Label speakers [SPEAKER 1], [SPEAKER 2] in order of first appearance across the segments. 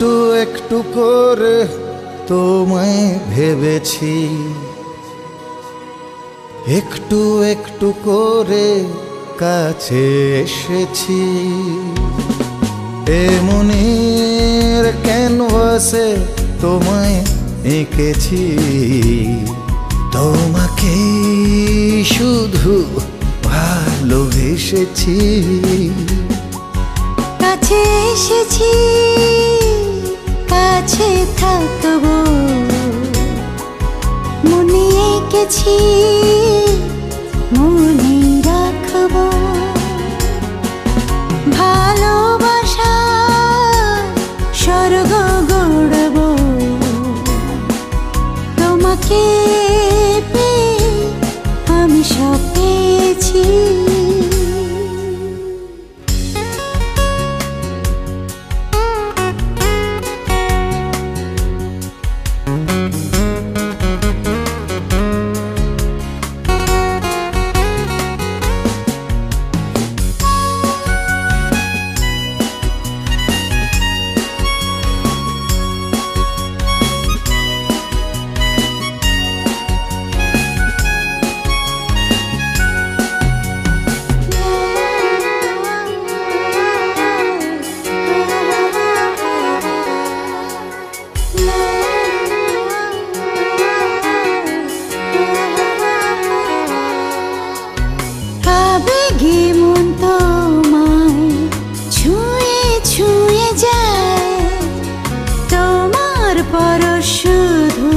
[SPEAKER 1] একটু একটু করে তোমায় ভেবেছি, একটু একটু করে কাছে এসেছি। এ মনের ক্যানভাসে তোমায় এঁকেছি, তোমাকে শুধু ভালোবেসেছি।
[SPEAKER 2] কাছে এসেছি, কাছে থাকবো, মনে এঁকেছি, মনে রাখবো। ভালোবাসা স্বর্গ গড়বো, তোমাকে পেয়ে আমি সব পেয়েছি। আবেগে মন তোমায় ছুঁয়ে ছুঁয়ে যায়, তোমার পরশ শুধু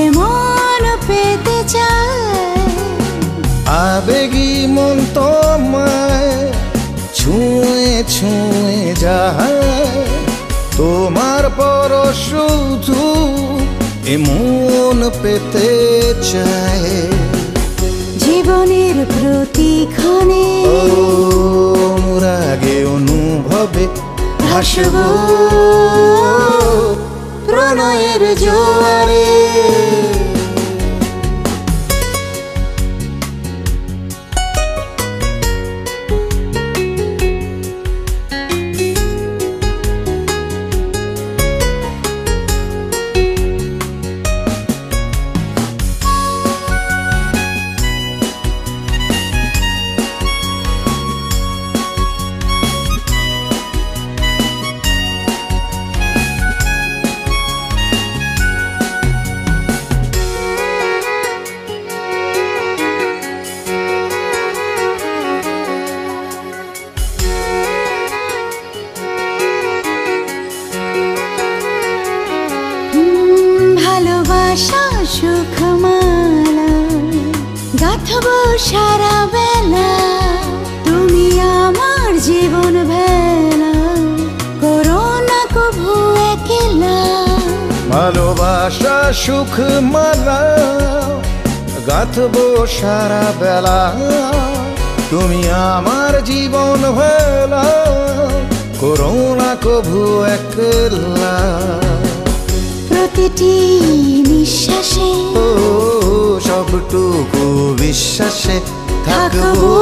[SPEAKER 2] এমন পেতে চায়।
[SPEAKER 1] আবেগী মন তোমায় ছুঁয়ে ছুঁয়ে যায়, তোমার পরশ শুধু এমন পেতে চায়।
[SPEAKER 2] জীবনের প্রতিক্ষণে
[SPEAKER 1] অনুরাগে অনুভবে ভাসবো প্রণয়ের জোয়ারে।
[SPEAKER 2] ভালোবাসা সুখমালা গাঁথবো সারা বেলা, তুমি আমার জীবন ভেলা, করো না কভু একলা।
[SPEAKER 1] ভালোবাসা সুখ মালা গাঁথবো সারা বেলা, তুমি আমার জীবন ভেলা, করো না কভু একলা।
[SPEAKER 2] প্রতিটি নিঃশ্বাসে
[SPEAKER 1] ও সবটুকু বিশ্বাসে থাকবো,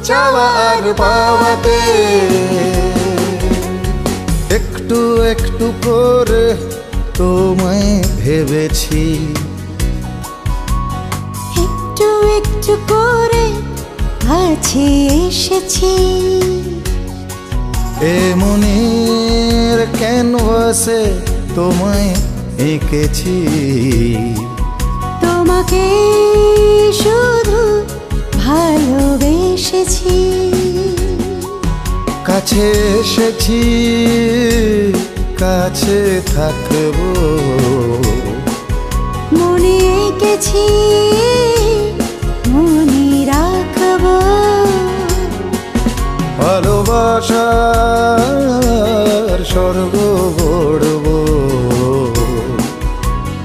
[SPEAKER 1] চাওয়া আর পাওয়াতে। একটু একটু করে তোমায় ভেবেছি,
[SPEAKER 2] একটু একটু করে কাছে এসেছি।
[SPEAKER 1] এ মনের ক্যানভাসে তোমায় এঁকেছি,
[SPEAKER 2] তোমাকে শুধু ভালোবেসেছি।
[SPEAKER 1] কাছে এসেছি, কাছে থাকবো,
[SPEAKER 2] মনে এঁকেছি, মনে রাখবো।
[SPEAKER 1] ভালোবাসার স্বর্গ গড়বো,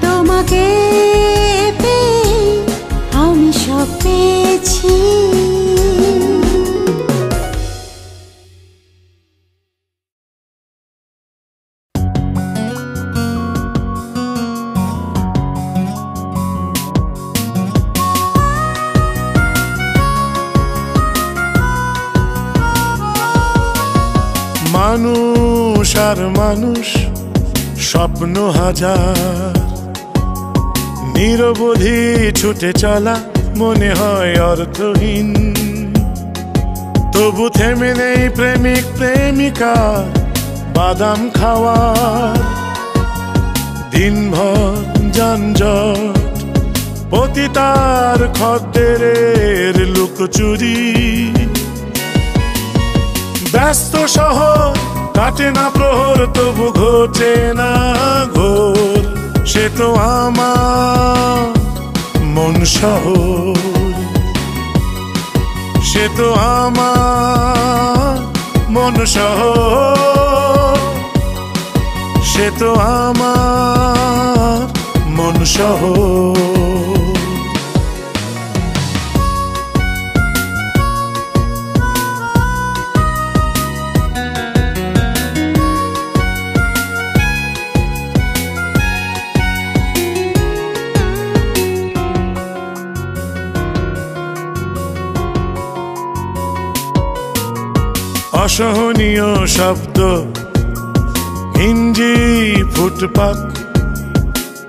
[SPEAKER 2] তোমাকে পেয়ে আমি সব পেয়েছি।
[SPEAKER 1] মানুষ
[SPEAKER 3] আর মানুষ স্বপ্ন হাজার, নিরবধি ছুটে চলা মনে হয় অর্থহীন। তবু থেমে নেই প্রেমিক প্রেমিকার বাদাম খাওয়ার। দিনভর যানজট, পতিতার খদ্দেরের লুকোচুরি। ব্যস্ত শহর কাটে না প্রহর, তবু ঘটে না ঘোর। সে তো আমার মন শহর, সে তো আমার মন শহর, সে তো আমার মন শহর। অসহনীয় শব্দ, হিঞ্জি ফুটপাত,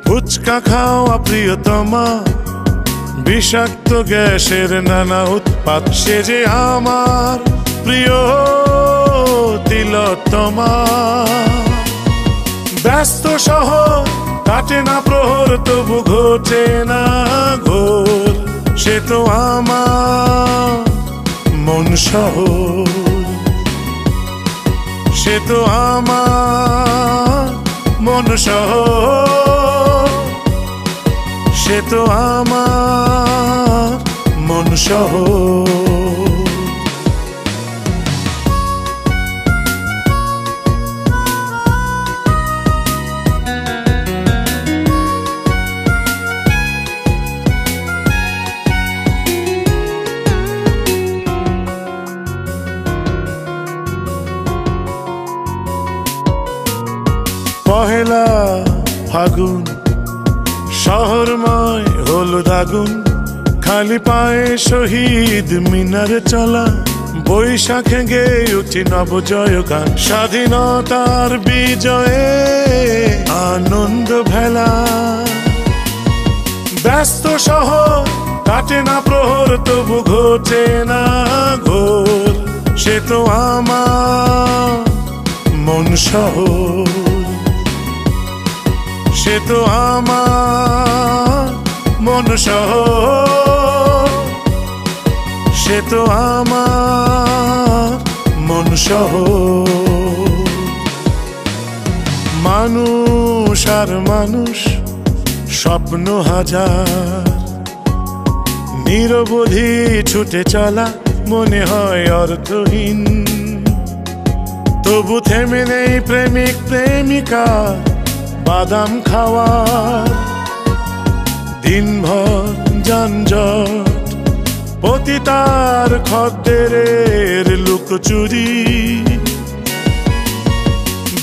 [SPEAKER 3] ফুচকা খাওয়া প্রিয়তমা, বিষাক্ত গ্যাসের নানা উৎপাত। সে যে আমার প্রিয় তিলোত্তমা। ব্যস্ত শহর কাটে না প্রহর, তবু ঘটে না ঘোর। সে তো আমার মন শহর, সে তো আমার মন শহর, সে তো আমার মন শহর। পহেলা ফাগুন, শহরময় হলুদ আগুন, খালি পায়ে শহীদ মিনারে চলা। বৈশাখে গেয়ে উঠি নবজয় গান, স্বাধীনতার বিজয়ে আনন্দ ভেলা। ব্যস্ত শহর কাটে না প্রহর, তবু ঘটে না ঘোর। সে তো আমার মন শহর, সে তো আমার মন শহর, সে তো আমার মন শহর। মানুষ আর মানুষ স্বপ্ন হাজার, নিরবধি ছুটে চলা মনে হয় অর্থহীন। তবু থেমে নেই প্রেমিক প্রেমিকার বাদাম খাওয়ার। দিনভর যানজট, পতিতার খদ্দেরের লুকোচুরি।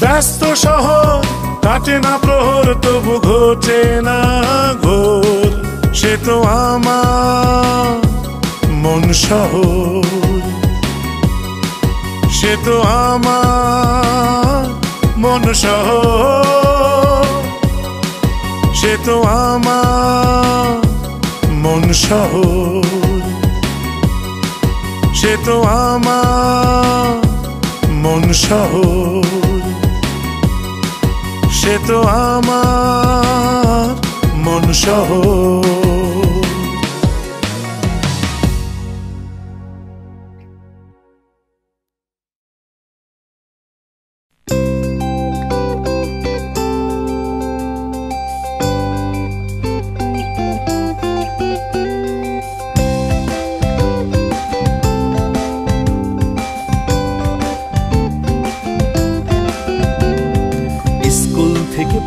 [SPEAKER 3] ব্যস্ত শহর কাটে না প্রহর, তবু ঘটে না ঘোর। সে তো আমার মন শহর, সে তো আমার মন শহর, সে তো আমার মন শহর, সে তো আমার মন শহর, সে তো আমার মন শহর।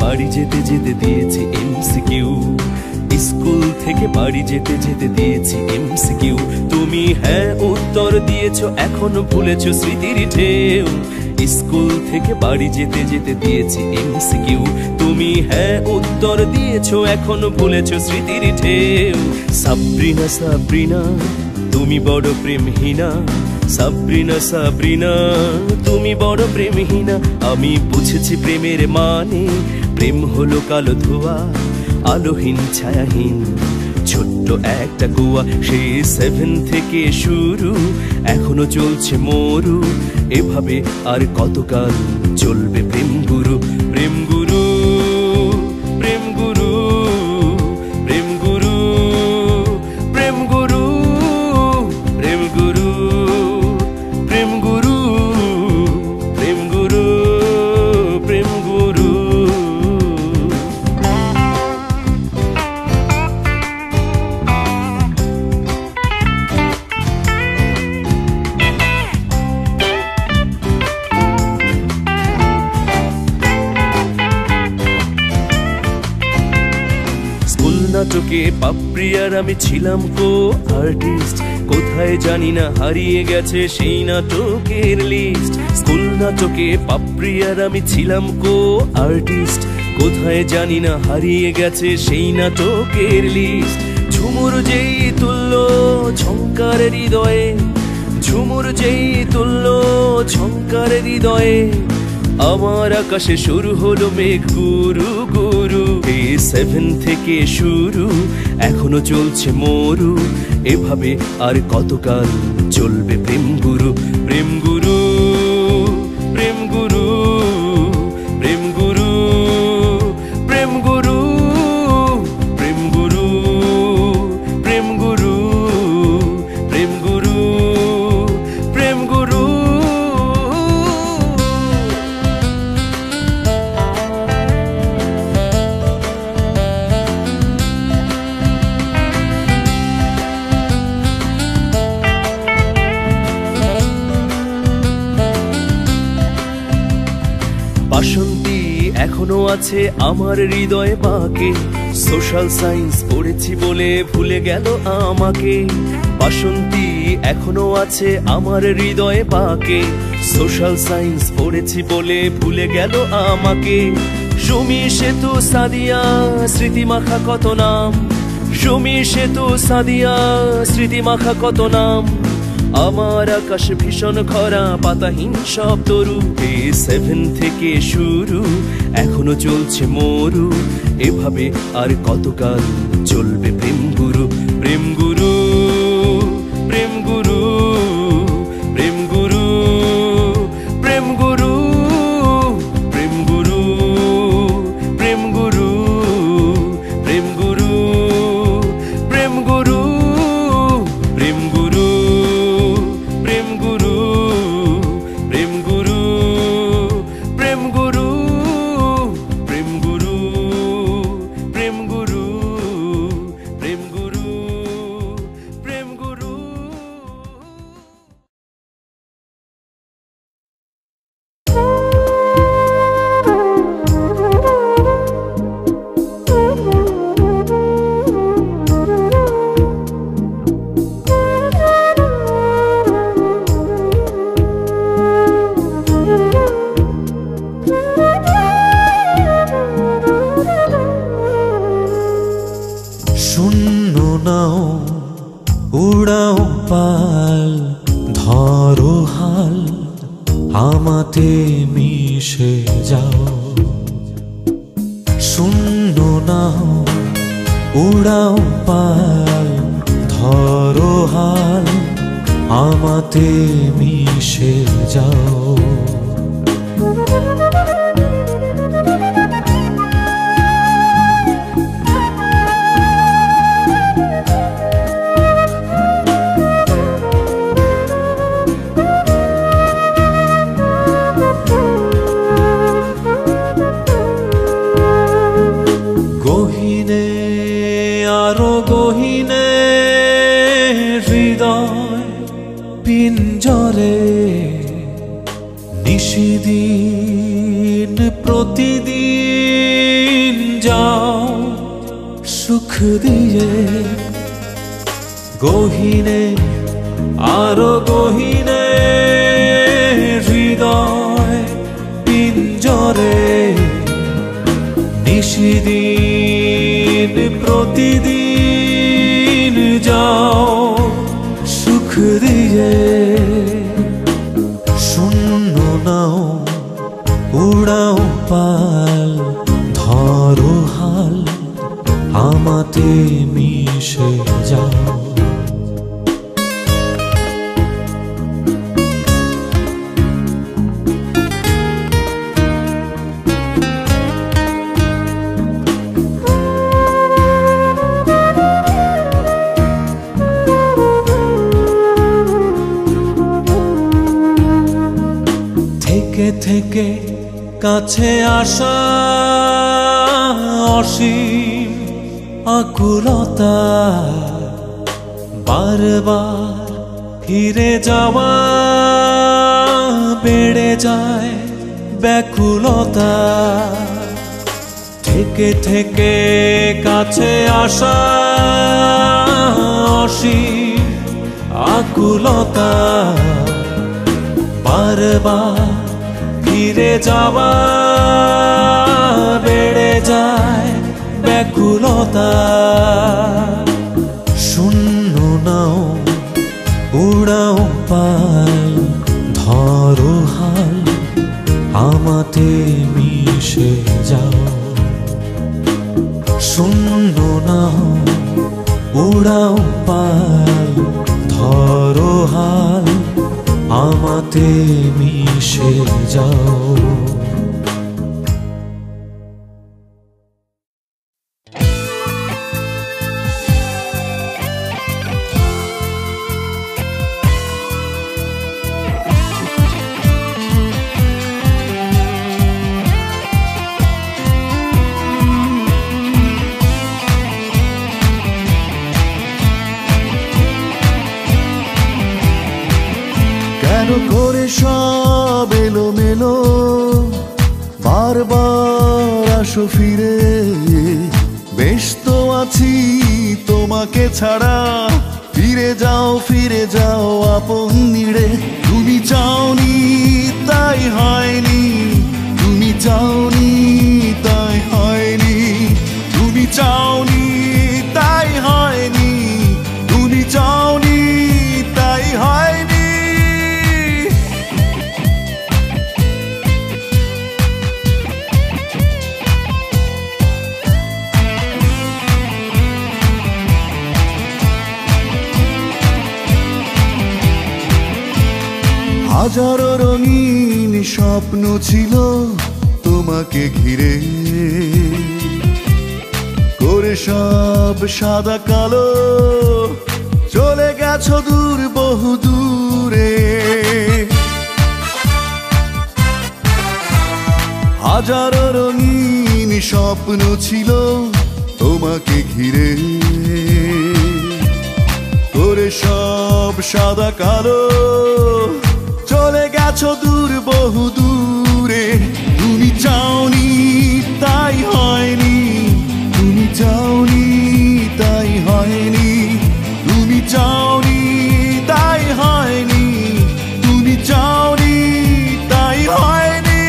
[SPEAKER 4] বাড়ি যেতে যেতে দিয়েছি এমসিকিউ, স্কুল থেকে বাড়ি যেতে যেতে দিয়েছি এমসিকিউ। তুমি হ্যাঁ উত্তর দিয়েছো, এখনো ভুলেছো স্মৃতির ঢেউ। স্কুল থেকে বাড়ি যেতে যেতে দিয়েছি এমসিকিউ, তুমি হ্যাঁ উত্তর দিয়েছো, এখন ভুলেছো স্মৃতির ঢেউ। সাবরিনা সাবরিনা তুমি বড় প্রেমহীনা, সাবরিনা সাবরিনা তুমি বড় প্রেমহীনা। আমি বুঝেছি প্রেমের মানে, প্রেম হলো কালো ধোয়া, আলোহীন ছায়াহীন ছোট্ট একটা কুয়া। সেই 7 থেকে শুরু, এখনো চলছে মরু, এভাবে আর কতকাল চলবে প্রেম গুরু। প্রেম গুরু প্রেম গুরু প্রেম গুরু প্রেম গুরু প্রেম গুরু প্রেম গুরু প্রেম গুরু প্রেম গুরু। নাটকে পাপড়িয়ার আমি ছিলাম কো আর্টিস্ট, কোথায় জানি না হারিয়ে গেছে সেই নাটকের লিস্ট। স্কুল নাটকে পাপড়িয়ার আমি ছিলাম কো আর্টিস্ট, কোথায় জানি না হারিয়ে গেছে সেই নাটকের লিস্ট। ঝুমুর যেই তুল্য ঝংকার হৃদয়ে, ঝুমুর যেই তুল্য ঝংকার হৃদয়ে, আমার আকাশে শুরু হলো মেঘ গুরু গুরু। এই 7 থেকে শুরু, এখনো চলছে মরু, এভাবে আর কতকাল চলবে প্রেম গুরু। প্রেম গুরু প্রেম গুরু প্রেম গুরু প্রেম গুরু প্রেম গুরু প্রেম গুরু প্রেম গুরু প্রেম গুরু। বাসন্তী এখনো আছে আমার হৃদয়ে বাঁকে, সোশ্যাল সায়েন্স পড়েছি বলে ভুলে গেল আমাকে। বাসন্তী এখনো আছে আমার হৃদয়ে বাঁকে, সোশ্যাল সায়েন্স পড়েছি বলে ভুলে গেল আমাকে। সুমি সেতু সাদিয়া স্মৃতি মাখা কত নাম, সুমি সেতু সাদিয়া স্মৃতি মাখা কত নাম। আমার আকাশ ভীষণ খরা, পাতাহীন সব তরু। এই 7 থেকে শুরু, এখনো চলছে মরু, এভাবে আর কতকাল চলবে প্রেম গুরু। প্রেম গুরু প্রেম গুরু প্রেম গুরু প্রেম গুরু প্রেম গুরু প্রেম গুরু প্রেম গুরু প্রেম গুরু প্রেম গুরু প্রেম গুরু প্রেম গুরু প্রেম গুরু প্রেম গুরু প্রেম গুরু প্রেম গুরু প্রেম গুরু।
[SPEAKER 1] শূন্য নাও উড়াও পাল, ধরো হাল, আমাতে মিশে যাও। শূন্য নাও উড়াও পাল, ধরো হাল, আমাতে মিশে যাও। গহীনে আরো গহীনে হৃদয় পিঞ্জরে, নিশিদিন প্রতিদিন যাও সুখ দিয়ে। গহীনে আরো গহীনে হৃদয় ঝরে নিশিদিন প্রতিদিন যাও সুখ দিয়ে শূন্য নাও উড়াও পাল ধরো হাল আমাতে মিশে যাও থেকে কাছে আসা অসীম আকুলতা বারবার ফিরে যাওয়া বেড়ে যায় ব্যাকুলতা থেকে থেকে কাছে আসা অসীম আকুলতা বারবার ফিরে যাওয়া বেড়ে যায় ব্যাকুলতা শূন্য নাও উড়াও পাল ধরো হাল আমাতে মিশে যাও শূন্য নাও উড়াও পাল ধরো হাল আমাতে মিশে যাও
[SPEAKER 5] করে সব এলোমেলো বারবার আসো ফিরে বেশ তো আছি তোমাকে ছাড়া ফিরে যাও আপন নিড়ে তুমি চাওনি তাই হয়নি তুমি চাওনি তাই হয়নি তুমি চাওনি তাই হয়নি তুমি চাওনি তাই হয়নি হাজারো রঙিন স্বপ্ন ছিল তোমাকে ঘিরে করে সব সাদা কালো চলে গেছো দূর বহু দূরে হাজারো রঙিন স্বপ্ন ছিল তোমাকে ঘিরে করে সব সাদা কালো চলে গেছো দূর বহু দূরে তুমি চাওনি তাই হয়নি তুমি চাওনি তাই হয়নি তুমি চাওনি তাই হয়নি তুমি চাওনি তাই হয়নি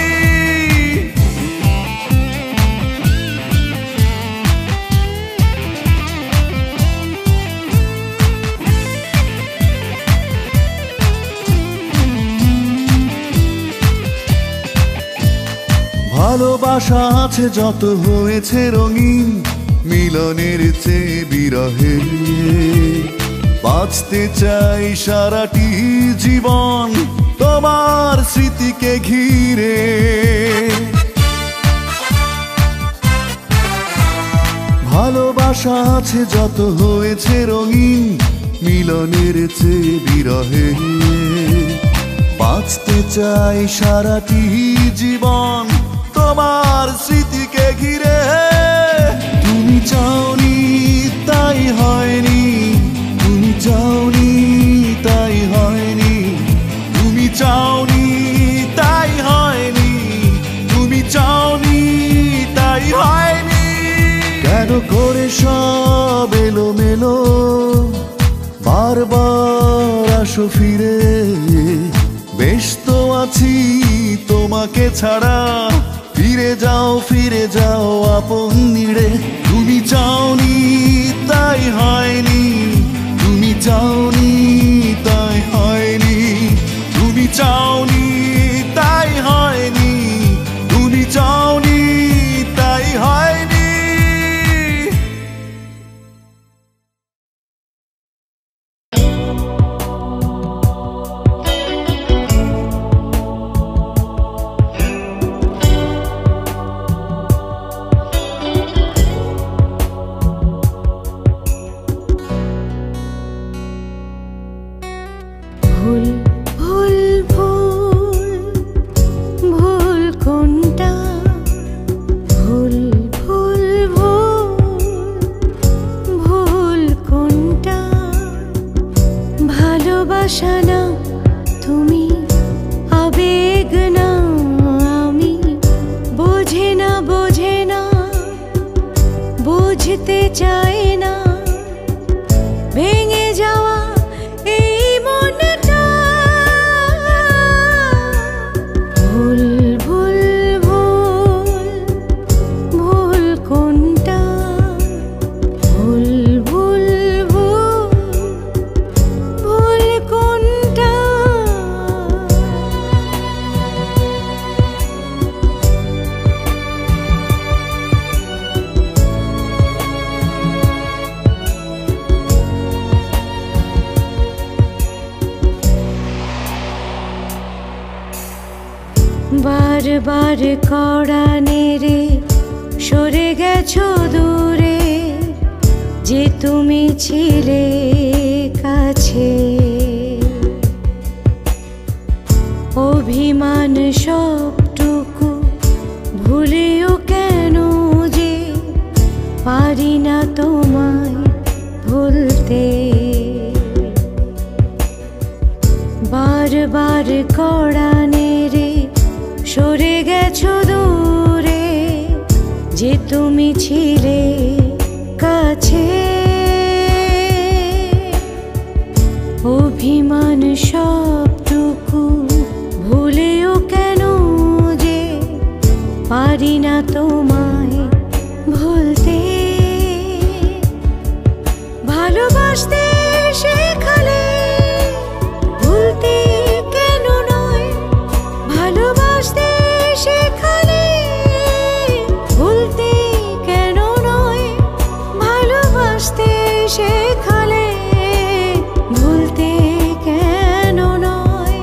[SPEAKER 5] ভালোবাসা আছে যত হয়েছে রঙিন মিলনের চেয়ে বিরহে বাঁচতে চাই সারাটি জীবন তোমার স্মৃতিকে ঘিরে ভালোবাসা আছে যত হয়েছে রঙিন মিলনের চেয়ে বিরহে বাঁচতে চাই সারাটি জীবন তোমার স্মৃতিকে ঘিরে তুমি চাওনি তাই হয়নি তুমি চাওনি তাই হয়নি তুমি চাওনি তাই হয়নি তুমি চাওনি তাই হয়নি কেন করে সব এলোমেলো বারবার আসো ফিরে বেশ তো আছি তোমাকে ছাড়া ফিরে যাও আপন নিড়ে। তুমি চাওনি তাই হয়নি, তুমি চাওনি তাই হয়নি, তুমি চাওনি তাই হয়নি, তুমি চাওনি তাই হয়নি।
[SPEAKER 2] ভুল ভুল ভুল ভুল কোনটা, ভুল ভুল ভুল ভুল কোনটা, ভালোবাসা না তুমি আবেগ না আমি, বোঝে না বুঝতে চাই না ভেঙে যাওয়া এই মনটা। ভুল ভুল ভুল ভুল কোনটা, ভুল ভুল ভুল ভুল কোনটা। বারবার কড়া নেড়ে সরে গেছো দূরে, যে তুমি ছিলে কাছে। অভিমান সবটুকু ভুলেও কেন যে পারি না তোমায় ভুলতে। বারবার কড়া নেড়ে সরে গেছো দূরে, যে তুমি ছিলে কাছে। অভিমান সবটুকু ভুলেও কেন যে পারি না তোমায় ভুলতে। ভালোবাসতে শেখালে ভুলতে কেন নয়, ভালোবাসতে শেখালে ভুলতে কেন নয়, ভালোবাসতে শেখালে ভুলতে কেন নয়।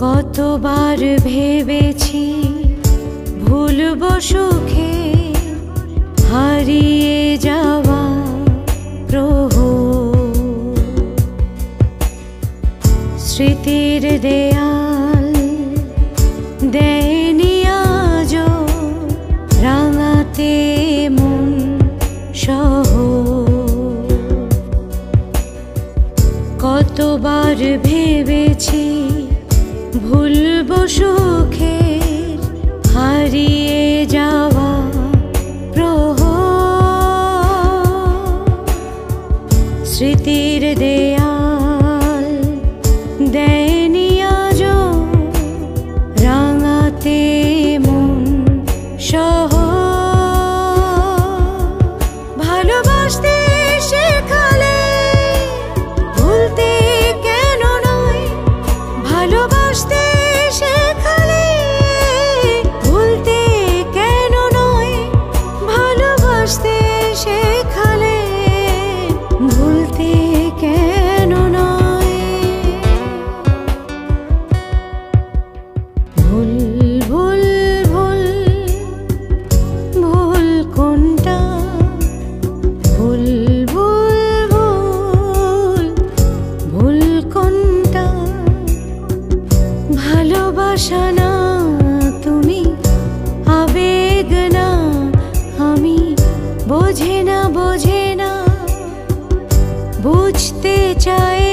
[SPEAKER 2] কতবার ভেবেছি ভুলবো সুখে হারিয়ে যাওয়া প্রহর। স্মৃতির দেয়াল দেয়নি আজও রাঙাতে মন সহ। কতবার ভেবেছি ভুলবো সুখের হারিয়ে যাওয়া প্রহর। স্মৃতির দেয়াল দেয়নি আজও রাঙাতে মন সহ। ভালোবাসতে শেখালে ভুলতে কেন নয়, ভালোবাসতে শেখালে ভুলতে কেন নয়, ভালোবাসতে শেখালে ভুলতে কেন বোঝে না বুঝতে চায়